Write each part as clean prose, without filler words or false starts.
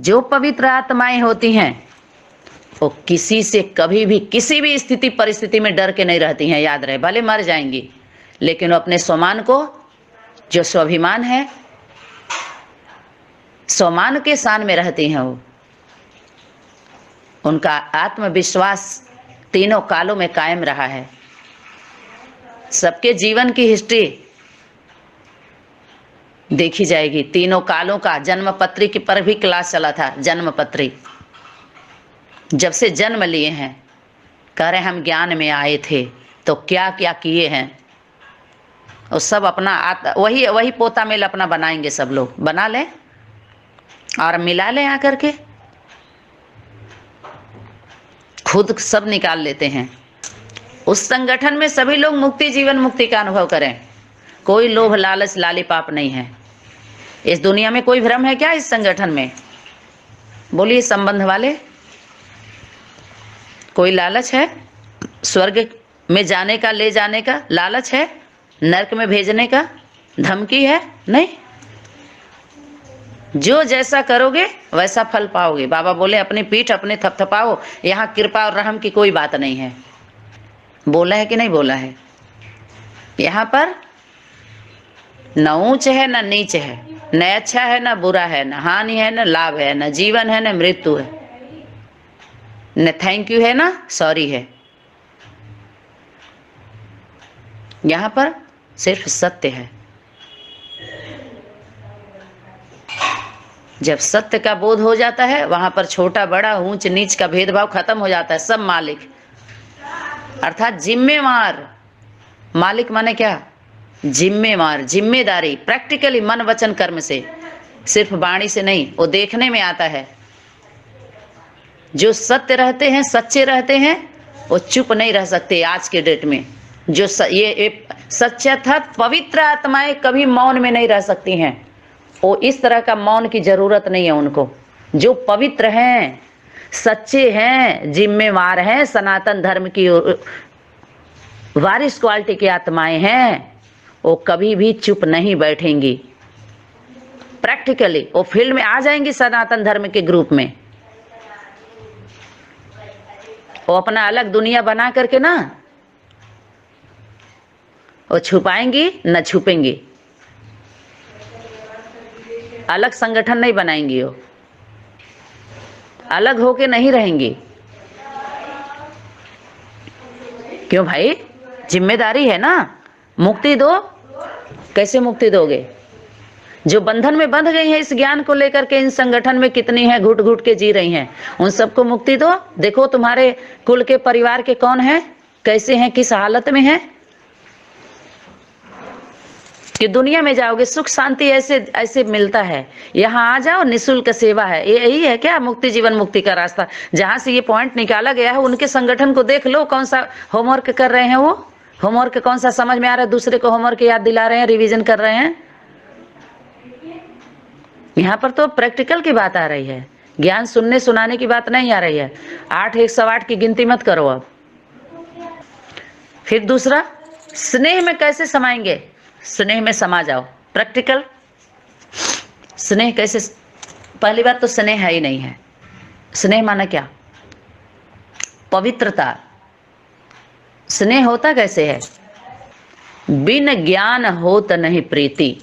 जो पवित्र आत्माएं होती हैं वो किसी से कभी भी किसी भी स्थिति परिस्थिति में डर के नहीं रहती हैं। याद रहे, भले मर जाएंगी लेकिन वो अपने स्वमान को, जो स्वाभिमान है, स्वमान के शान में रहती हैं। वो उनका आत्मविश्वास तीनों कालों में कायम रहा है। सबके जीवन की हिस्ट्री देखी जाएगी, तीनों कालों का। जन्म पत्री की पर भी क्लास चला था। जन्म पत्री जब से जन्म लिए हैं, कह रहे हम ज्ञान में आए थे तो क्या क्या किए हैं, और सब अपना वही पोता मेल अपना बनाएंगे। सब लोग बना लें और मिला लें आकर के, खुद सब निकाल लेते हैं। उस संगठन में सभी लोग मुक्ति, जीवन मुक्ति का अनुभव करें। कोई लोभ लालच लालीपाप नहीं है। इस दुनिया में कोई भ्रम है क्या इस संगठन में? बोलिए संबंध वाले, कोई लालच है? स्वर्ग में जाने का, ले जाने का लालच है? नरक में भेजने का धमकी है? नहीं। जो जैसा करोगे वैसा फल पाओगे। बाबा बोले अपनी पीठ अपने थपथपाओ, यहाँ कृपा और रहम की कोई बात नहीं है। बोला है कि नहीं बोला है? यहाँ पर न ऊंच है न नीच है, न अच्छा है न बुरा है, न हानि है न लाभ है, न जीवन है न मृत्यु है, न थैंक यू है न सॉरी है। यहाँ पर सिर्फ सत्य है। जब सत्य का बोध हो जाता है, वहां पर छोटा बड़ा ऊंच नीच का भेदभाव खत्म हो जाता है। सब मालिक अर्थात जिम्मेवार। मालिक माने क्या? जिम्मेवार, जिम्मेदारी, प्रैक्टिकली मन वचन कर्म से, सिर्फ वाणी से नहीं। वो देखने में आता है। जो सत्य रहते हैं, सच्चे रहते हैं, वो चुप नहीं रह सकते। आज के डेट में जो ये सच्चा था, पवित्र आत्माएं कभी मौन में नहीं रह सकती हैं। वो इस तरह का मौन की जरूरत नहीं है उनको। जो पवित्र हैं, सच्चे हैं, जिम्मेवार हैं, सनातन धर्म की वारिस क्वालिटी की आत्माएं हैं, वो कभी भी चुप नहीं बैठेंगी। प्रैक्टिकली वो फील्ड में आ जाएंगी सनातन धर्म के ग्रुप में। वो अपना अलग दुनिया बना करके ना, वो छुपाएंगी न छुपेंगी। अलग संगठन नहीं बनाएंगी, वो अलग होके नहीं रहेंगी। क्यों भाई? जिम्मेदारी है ना। मुक्ति दो। कैसे मुक्ति दोगे? जो बंधन में बंध गई हैं इस ज्ञान को लेकर के, इन संगठन में कितनी हैं, घुट घुट के जी रही हैं, उन सबको मुक्ति दो। देखो तुम्हारे कुल के, परिवार के कौन हैं, कैसे हैं, किस हालत में हैं, कि दुनिया में जाओगे सुख शांति ऐसे ऐसे मिलता है। यहाँ आ जाओ, निःशुल्क सेवा है। यही है क्या मुक्ति, जीवन मुक्ति का रास्ता? जहां से ये पॉइंट निकाला गया है, उनके संगठन को देख लो, कौन सा होमवर्क कर रहे हैं। वो होमवर्क कौन सा समझ में आ रहा है? दूसरे को होमवर्क याद दिला रहे हैं, रिवीजन कर रहे हैं। यहाँ पर तो प्रैक्टिकल की बात आ रही है, ज्ञान सुनने सुनाने की बात नहीं आ रही है। 8 108 की गिनती मत करो अब। फिर दूसरा, स्नेह में कैसे समाएंगे? स्नेह में समा जाओ। प्रैक्टिकल स्नेह कैसे? पहली बात तो स्नेह है ही नहीं है। स्नेह माना क्या? पवित्रता। स्नेह होता कैसे है? बिन ज्ञान होत नहीं प्रीति,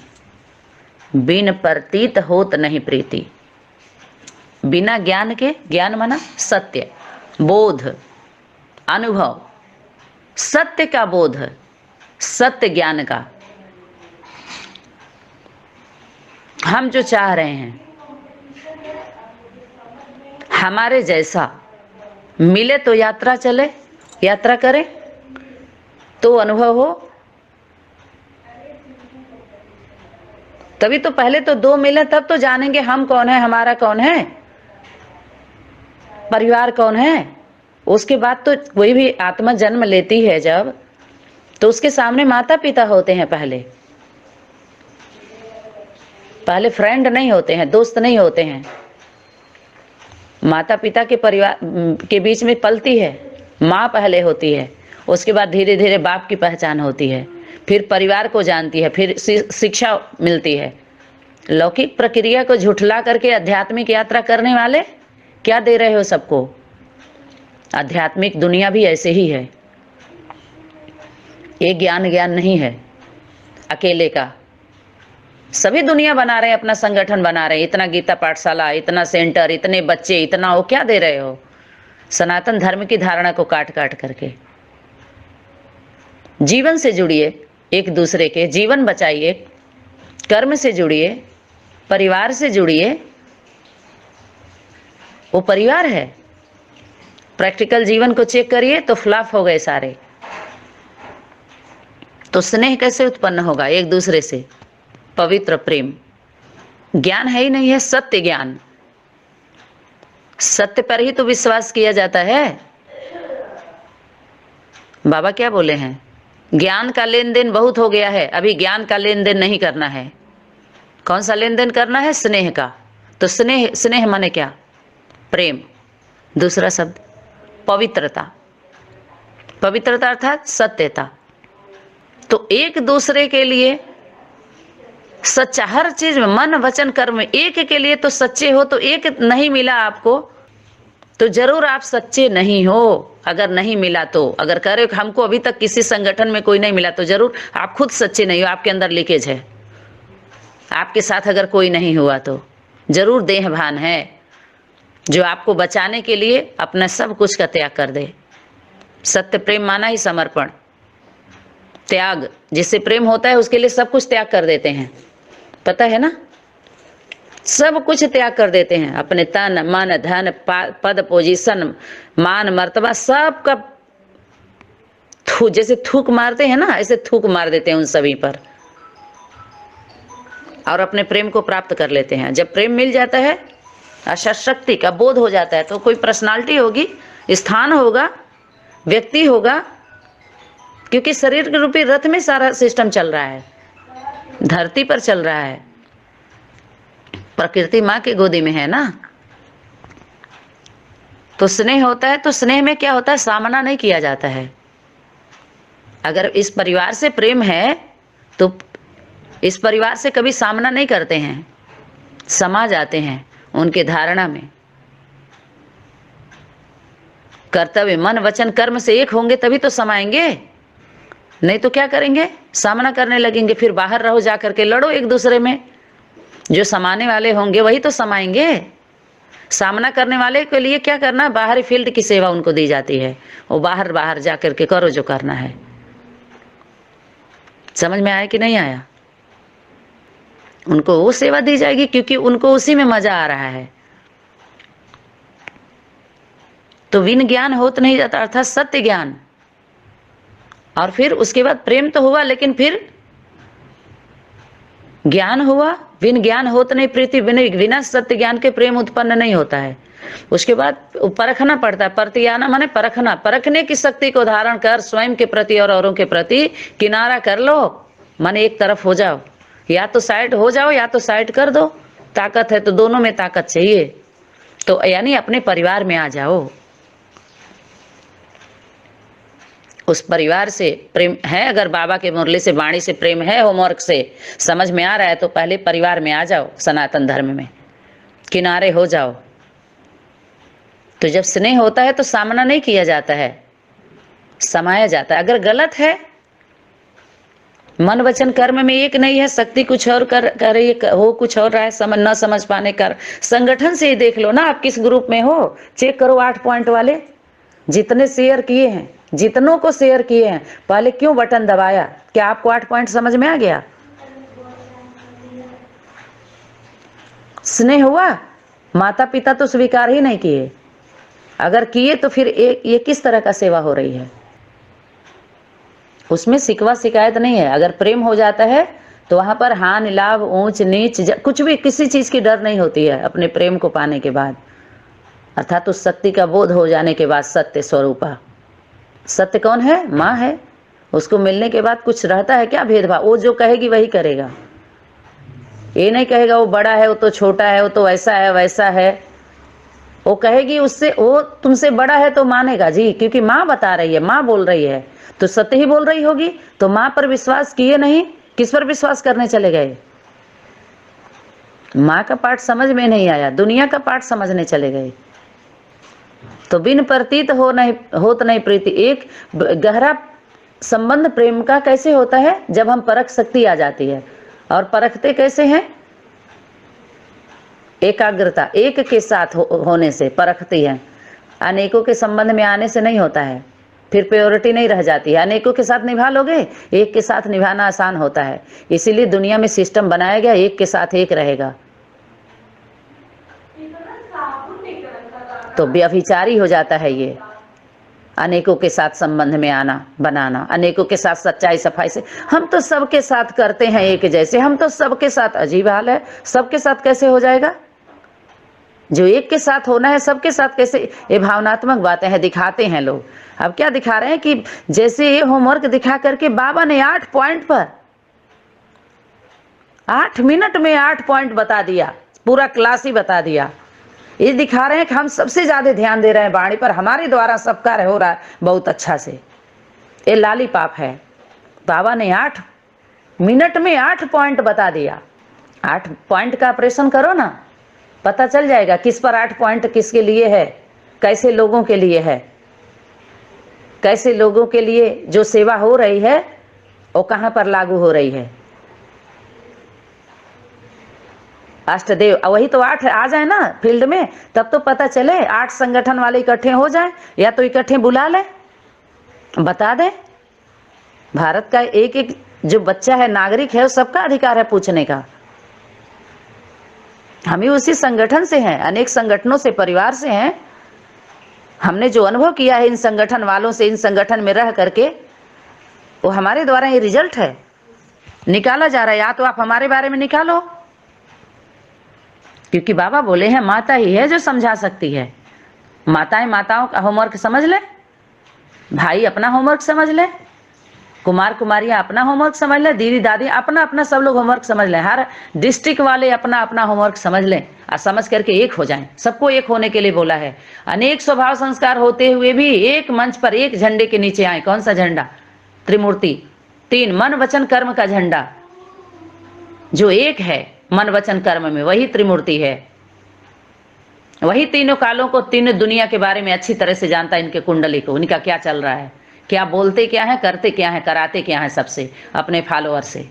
बिन प्रतीत होत नहीं प्रीति। बिना ज्ञान के, ज्ञान माना सत्य, बोध, अनुभव, सत्य का बोध, सत्य ज्ञान का। हम जो चाह रहे हैं हमारे जैसा मिले तो यात्रा चले, यात्रा करें तो अनुभव हो। तभी तो, पहले तो 2 मिले तब तो जानेंगे हम कौन है, हमारा कौन है, परिवार कौन है। उसके बाद तो कोई भी आत्मा जन्म लेती है जब, तो उसके सामने माता पिता होते हैं। पहले फ्रेंड नहीं होते हैं, दोस्त नहीं होते हैं। माता पिता के परिवार के बीच में पलती है, माँ पहले होती है, उसके बाद धीरे धीरे बाप की पहचान होती है, फिर परिवार को जानती है, फिर शिक्षा मिलती है, लौकिक प्रक्रिया को झुठला करके आध्यात्मिक यात्रा करने वाले क्या दे रहे हो सबको? आध्यात्मिक दुनिया भी ऐसे ही है। ये ज्ञान नहीं है अकेले का। सभी दुनिया बना रहे हैं, अपना संगठन बना रहे हैं, इतना गीता पाठशाला, इतना सेंटर, इतने बच्चे, इतना वो क्या दे रहे हो? सनातन धर्म की धारणा को काट काट करके। जीवन से जुड़िए, एक दूसरे के जीवन बचाइए, कर्म से जुड़िए, परिवार से जुड़िए। वो परिवार है। प्रैक्टिकल जीवन को चेक करिए तो फ्लॉप हो गए सारे। तो स्नेह कैसे उत्पन्न होगा एक दूसरे से? पवित्र प्रेम। ज्ञान है ही नहीं है, सत्य ज्ञान। सत्य पर ही तो विश्वास किया जाता है। बाबा क्या बोले हैं? ज्ञान का लेन देन बहुत हो गया है, अभी ज्ञान का लेन देन नहीं करना है। कौन सा लेन देन करना है? स्नेह का। तो स्नेह माने क्या? प्रेम। दूसरा शब्द पवित्रता। पवित्रता अर्थात सत्यता। तो एक दूसरे के लिए सच्चा, हर चीज में मन वचन कर्म एक के लिए तो सच्चे हो। तो एक नहीं मिला आपको तो जरूर आप सच्चे नहीं हो। अगर नहीं मिला तो, अगर कह रहे हो हमको अभी तक किसी संगठन में कोई नहीं मिला, तो जरूर आप खुद सच्चे नहीं हो, आपके अंदर लीकेज है। आपके साथ अगर कोई नहीं हुआ तो जरूर देहभान है, जो आपको बचाने के लिए अपना सब कुछ का त्याग कर दे। सत्य प्रेम माना ही समर्पण, त्याग। जिससे प्रेम होता है उसके लिए सब कुछ त्याग कर देते हैं, पता है ना? सब कुछ त्याग कर देते हैं, अपने तन मन धन पद पोजीशन मान मर्तबा सब का जैसे थूक मारते हैं ना, ऐसे थूक मार देते हैं उन सभी पर, और अपने प्रेम को प्राप्त कर लेते हैं। जब प्रेम मिल जाता है, आशा शक्ति का बोध हो जाता है, तो कोई पर्सनालिटी होगी, स्थान होगा, व्यक्ति होगा, क्योंकि शरीर के रूपी रथ में सारा सिस्टम चल रहा है, धरती पर चल रहा है। प्रकृति माँ की गोदी में है ना। तो स्नेह होता है, तो स्नेह में क्या होता है? सामना नहीं किया जाता है। अगर इस परिवार से प्रेम है तो इस परिवार से कभी सामना नहीं करते हैं, समा जाते हैं उनके धारणा में। कर्तव्य मन वचन कर्म से एक होंगे तभी तो समाएंगे, नहीं तो क्या करेंगे? सामना करने लगेंगे। फिर बाहर रहो, जा करके लड़ो एक दूसरे में। जो समाने वाले होंगे वही तो समाएंगे। सामना करने वाले के लिए क्या करना? बाहरी फील्ड की सेवा उनको दी जाती है, वो बाहर बाहर जा करके करो जो करना है। समझ में आया कि नहीं आया? उनको वो सेवा दी जाएगी क्योंकि उनको उसी में मजा आ रहा है। तो विन ज्ञान होत नहीं जाता, अर्थात सत्य ज्ञान। और फिर उसके बाद प्रेम तो हुआ, लेकिन फिर ज्ञान हुआ। विन ज्ञान होत नहीं प्रीति, बिना सत्य ज्ञान के प्रेम उत्पन्न नहीं होता है। उसके बाद परखना पड़ता है। प्रतियाना माने परखना। परखने की शक्ति को धारण कर स्वयं के प्रति और औरों के प्रति किनारा कर लो, माने एक तरफ हो जाओ। या तो साइड हो जाओ या तो साइड कर दो। ताकत है तो दोनों में ताकत चाहिए। तो यानी अपने परिवार में आ जाओ। उस परिवार से प्रेम है, अगर बाबा के मुरली से वाणी से प्रेम है, होमवर्क से समझ में आ रहा है, तो पहले परिवार में आ जाओ, सनातन धर्म में किनारे हो जाओ। तो जब स्नेह होता है तो सामना नहीं किया जाता है, समाया जाता है। अगर गलत है, मन वचन कर्म में एक नहीं है, शक्ति कुछ और कर रही है, हो कुछ और रहा है, न समझ पाने कर। संगठन से ही देख लो ना, आप किस ग्रुप में हो, चेक करो। 8 पॉइंट वाले जितने शेयर किए हैं, जितनों को शेयर किए हैं, पहले क्यों बटन दबाया? क्या आपको 8 पॉइंट समझ में आ गया? स्नेह हुआ? माता पिता तो स्वीकार ही नहीं किए। अगर किए तो फिर ये किस तरह का सेवा हो रही है? उसमें शिकवा शिकायत नहीं है। अगर प्रेम हो जाता है तो वहां पर हानि लाभ ऊंच नीच कुछ भी, किसी चीज की डर नहीं होती है अपने प्रेम को पाने के बाद, अर्थात उस शक्ति का बोध हो जाने के बाद। सत्य स्वरूपा, सत्य कौन है? माँ है। उसको मिलने के बाद कुछ रहता है क्या भेदभाव? वो जो कहेगी वही करेगा। ये नहीं कहेगा वो बड़ा है, वो तो छोटा है, वो तो ऐसा है वैसा है। वो कहेगी उससे, वो तुमसे बड़ा है तो मानेगा जी, क्योंकि माँ बता रही है, माँ बोल रही है, तो सत्य ही बोल रही होगी। तो माँ पर विश्वास किए नहीं, किस पर विश्वास करने चले गए? माँ का पाठ समझ में नहीं आया, दुनिया का पाठ समझने चले गए। तो बिन प्रतीत होत नहीं प्रीति। एक गहरा संबंध प्रेम का कैसे होता है? जब हम परख शक्ति आ जाती है। और परखते कैसे हैं? एकाग्रता, एक के साथ होने से परखती है। अनेकों के संबंध में आने से नहीं होता है, फिर प्योरिटी नहीं रह जाती है। अनेकों के साथ निभा लोगे, एक के साथ निभाना आसान होता है। इसीलिए दुनिया में सिस्टम बनाया गया, एक के साथ एक रहेगा। तो व्यभिचारी हो जाता है ये, अनेकों के साथ संबंध में आना बनाना, अनेकों के साथ सच्चाई सफाई से। हम तो सबके साथ करते हैं एक जैसे, हम तो सबके साथ। अजीब हाल है, सबके साथ कैसे हो जाएगा? जो एक के साथ होना है सबके साथ कैसे? ये भावनात्मक बातें हैं, दिखाते हैं लोग। अब क्या दिखा रहे हैं कि जैसे ये होमवर्क दिखा करके बाबा ने 8 पॉइंट पर 8 मिनट में 8 पॉइंट बता दिया, पूरा क्लास ही बता दिया। ये दिखा रहे हैं कि हम सबसे ज्यादा ध्यान दे रहे हैं वाणी पर, हमारे द्वारा सबका हो रहा है बहुत अच्छा से। ये लॉलीपॉप है। बाबा ने 8 मिनट में 8 पॉइंट बता दिया। 8 पॉइंट का ऑपरेशन करो ना, पता चल जाएगा किस पर 8 पॉइंट किसके लिए है, कैसे लोगों के लिए है, कैसे लोगों के लिए जो सेवा हो रही है वो कहां पर लागू हो रही है। अष्टदेव, वही तो 8 आ जाए ना फील्ड में, तब तो पता चले। 8 संगठन वाले इकट्ठे हो जाए, या तो इकट्ठे बुला ले, बता दे। भारत का एक एक जो बच्चा है, नागरिक है, सबका अधिकार है पूछने का। हम ही उसी संगठन से हैं, अनेक संगठनों से, परिवार से हैं। हमने जो अनुभव किया है इन संगठन वालों से, इन संगठन में रह करके, वो हमारे द्वारा ये रिजल्ट है, निकाला जा रहा है। या तो आप हमारे बारे में निकालो, क्योंकि बाबा बोले हैं माता ही है जो समझा सकती है। माताएं माताओं का होमवर्क समझ ले, भाई अपना होमवर्क समझ ले, कुमार कुमारियां अपना होमवर्क समझ ले, दीदी दादी अपना अपना, सब लोग होमवर्क समझ लें। हर डिस्ट्रिक्ट वाले अपना अपना होमवर्क समझ लें और समझ करके एक हो जाएं। सबको एक होने के लिए बोला है। अनेक स्वभाव संस्कार होते हुए भी एक मंच पर एक झंडे के नीचे आए। कौन सा झंडा? त्रिमूर्ति, 3 मन वचन कर्म का झंडा, जो एक है मन वचन कर्म में, वही त्रिमूर्ति है। वही तीनों कालों को, तीनों दुनिया के बारे में अच्छी तरह से जानता है, इनके कुंडली को, इनका क्या चल रहा है, क्या बोलते क्या है, करते क्या है, कराते क्या है सबसे, अपने फॉलोअर से।